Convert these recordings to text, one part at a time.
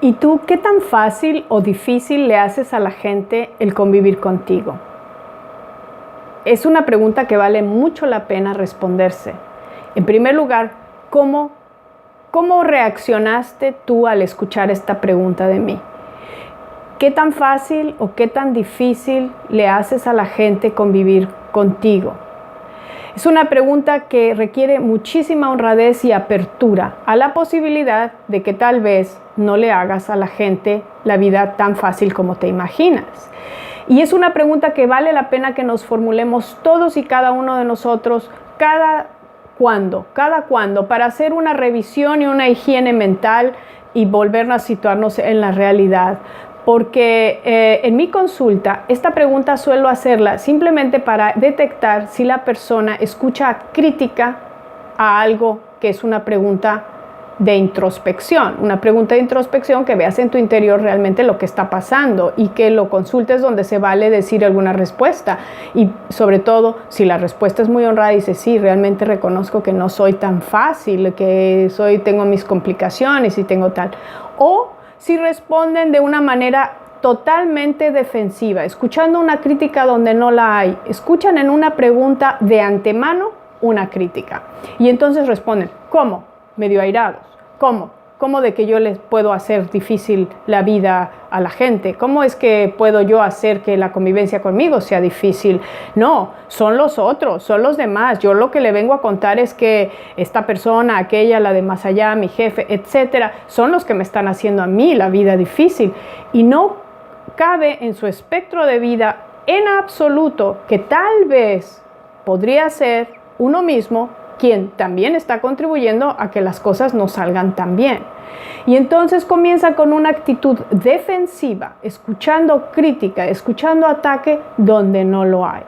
¿Y tú qué tan fácil o difícil le haces a la gente el convivir contigo? Es una pregunta que vale mucho la pena responderse. En primer lugar, ¿cómo reaccionaste tú al escuchar esta pregunta de mí? ¿Qué tan fácil o qué tan difícil le haces a la gente convivir contigo? Es una pregunta que requiere muchísima honradez y apertura a la posibilidad de que tal vez no le hagas a la gente la vida tan fácil como te imaginas. Y es una pregunta que vale la pena que nos formulemos todos y cada uno de nosotros cada cuándo, para hacer una revisión y una higiene mental y volvernos a situarnos en la realidad. Porque en mi consulta, esta pregunta suelo hacerla simplemente para detectar si la persona escucha crítica a algo que es una pregunta de introspección. Una pregunta de introspección que veas en tu interior realmente lo que está pasando y que lo consultes donde se vale decir alguna respuesta. Y sobre todo, si la respuesta es muy honrada y dices, sí, realmente reconozco que no soy tan fácil, que tengo mis complicaciones y tengo tal. O si responden de una manera totalmente defensiva, escuchando una crítica donde no la hay, escuchan en una pregunta de antemano una crítica. Y entonces responden, ¿cómo? Medio airados. ¿Cómo? ¿Cómo de que yo les puedo hacer difícil la vida a la gente? ¿Cómo es que puedo yo hacer que la convivencia conmigo sea difícil? No, son los otros, son los demás. Yo lo que le vengo a contar es que esta persona, aquella, la de más allá, mi jefe, etcétera, son los que me están haciendo a mí la vida difícil. Y no cabe en su espectro de vida en absoluto que tal vez podría ser uno mismo quien también está contribuyendo a que las cosas no salgan tan bien. Y entonces comienza con una actitud defensiva, escuchando crítica, escuchando ataque donde no lo hay.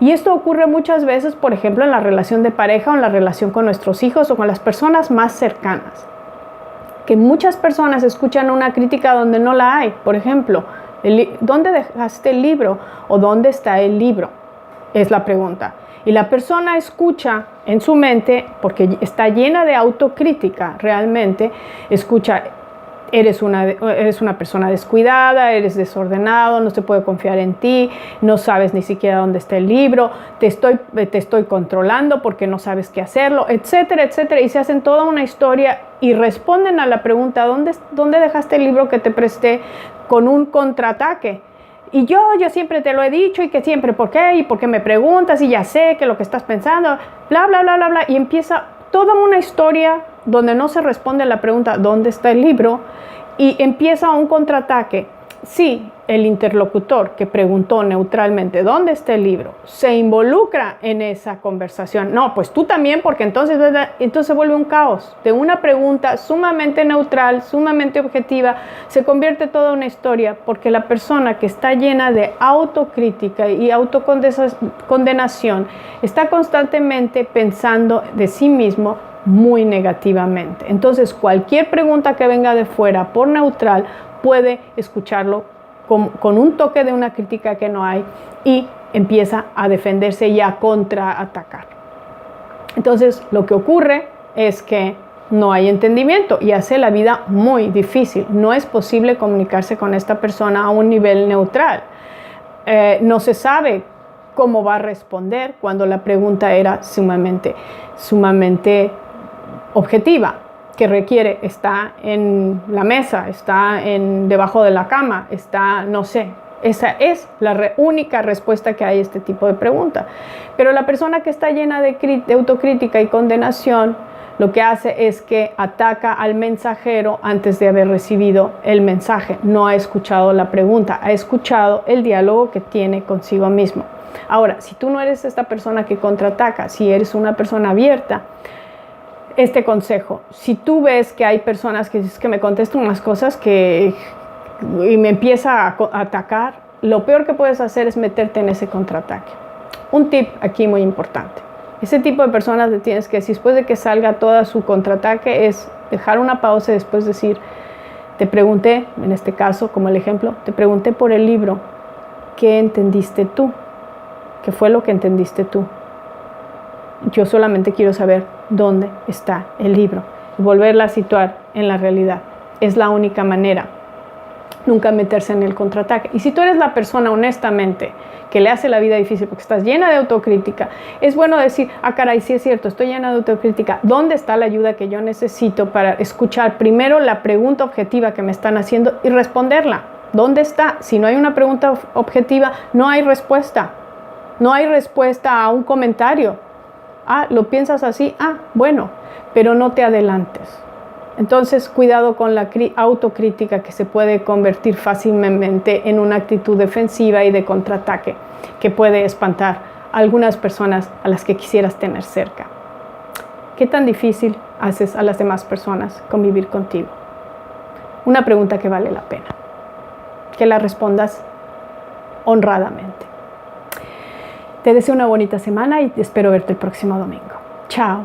Y esto ocurre muchas veces, por ejemplo, en la relación de pareja o en la relación con nuestros hijos o con las personas más cercanas. Que muchas personas escuchan una crítica donde no la hay. Por ejemplo, ¿dónde dejaste el libro? ¿O dónde está el libro? Es la pregunta. Y la persona escucha en su mente, porque está llena de autocrítica realmente, escucha, eres una persona descuidada, eres desordenado, no se puede confiar en ti, no sabes ni siquiera dónde está el libro, te estoy controlando porque no sabes qué hacerlo, etcétera, etcétera. Y se hacen toda una historia y responden a la pregunta, ¿dónde dejaste el libro que te presté? Con un contraataque. Y yo siempre te lo he dicho y que siempre, ¿por qué? Y por qué me preguntas y ya sé que lo que estás pensando, bla, bla, bla, bla, bla. Y empieza toda una historia donde no se responde a la pregunta, ¿dónde está el libro? Y empieza un contraataque. Sí, el interlocutor que preguntó neutralmente, ¿dónde está el libro? Se involucra en esa conversación. No, pues tú también, porque entonces se vuelve un caos. De una pregunta sumamente neutral, sumamente objetiva, se convierte toda una historia, porque la persona que está llena de autocrítica y autocondenación está constantemente pensando de sí mismo muy negativamente. Entonces, cualquier pregunta que venga de fuera por neutral puede escucharlo con un toque de una crítica que no hay y empieza a defenderse y a contraatacar. Entonces, lo que ocurre es que no hay entendimiento y hace la vida muy difícil. No es posible comunicarse con esta persona a un nivel neutral. No se sabe cómo va a responder cuando la pregunta era sumamente objetiva, que requiere, está en la mesa, está debajo de la cama, no sé. Esa es la única respuesta que hay a este tipo de pregunta. Pero la persona que está llena de autocrítica y condenación, lo que hace es que ataca al mensajero antes de haber recibido el mensaje. No ha escuchado la pregunta, ha escuchado el diálogo que tiene consigo mismo. Ahora, si tú no eres esta persona que contraataca, si eres una persona abierta, este consejo, si tú ves que hay personas que me contestan unas cosas y me empieza a atacar, lo peor que puedes hacer es meterte en ese contraataque. Un tip aquí muy importante. Ese tipo de personas le tienes que decir, después de que salga todo su contraataque, es dejar una pausa y después decir, te pregunté, en este caso, como el ejemplo, te pregunté por el libro, ¿qué entendiste tú? ¿Qué fue lo que entendiste tú? Yo solamente quiero saber dónde está el libro y volverla a situar en la realidad. Es la única manera nunca meterse en el contraataque. Y si tú eres la persona honestamente que le hace la vida difícil porque estás llena de autocrítica, es bueno decir, caray, sí es cierto, estoy llena de autocrítica, ¿dónde está la ayuda que yo necesito para escuchar primero la pregunta objetiva que me están haciendo y responderla? ¿Dónde está? Si no hay una pregunta objetiva, no hay respuesta. No hay respuesta a un comentario. ¿Lo piensas así? Bueno, pero no te adelantes. Entonces, cuidado con la autocrítica que se puede convertir fácilmente en una actitud defensiva y de contraataque que puede espantar a algunas personas a las que quisieras tener cerca. ¿Qué tan difícil haces a las demás personas convivir contigo? Una pregunta que vale la pena. Que la respondas honradamente. Te deseo una bonita semana y espero verte el próximo domingo. Chao.